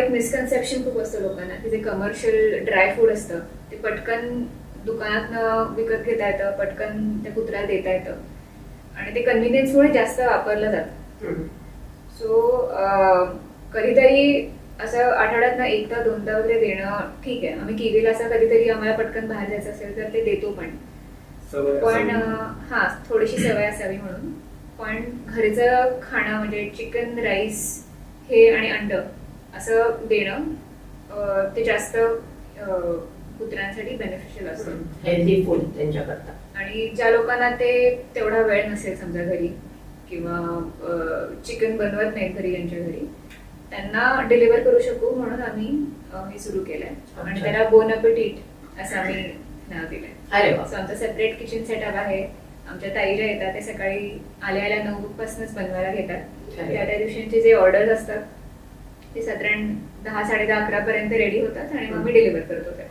एक मिसकन्सेप्शन खूप असतं लोकांना की जे कमर्शियल ड्राय फूड असतं ते पटकन दुकानातनं विकत घेता येतं, पटकन त्या कुत्र्याला देता येतं आणि ते कन्व्हिनियन्समुळे जास्त वापरलं जातं. सो कधीतरी असं आठवड्यातनं एकदा दोनदा वगैरे देणं ठीक आहे. आम्ही किवीला असं कधीतरी आम्हाला पटकन बाहेर जायचं असेल तर ते देतो पण हा थोडीशी सवय असावी म्हणून. पण घरचं खाणं म्हणजे चिकन, राईस हे आणि अंड असं देणं ते जास्त कुत्र्यांसाठी बेनिफिशियल असतं, हेल्दी फूड त्यांच्याकरता. आणि ज्या लोकांना ते तेवढा वेळ नसेल समजा घरी किंवा चिकन बनवत नाहीत घरी यांच्या घरी, त्यांना डिलिव्हर करू शकू म्हणून आम्ही हे सुरू केलंय आणि त्याला बोन अपेटिट असं आम्ही नाव दिलंय. सो आमचा सेपरेट किचन सेटअप आहे. आमच्या ताई ज्या येतात ते सकाळी आल्या 9 पासूनच बनवायला घेतात. त्या दिवशीचे जे ऑर्डर्स असतात ते साधारण 10, 10:30, 11 पर्यंत रेडी होतात आणि मग मी डिलिव्हर करतो ते.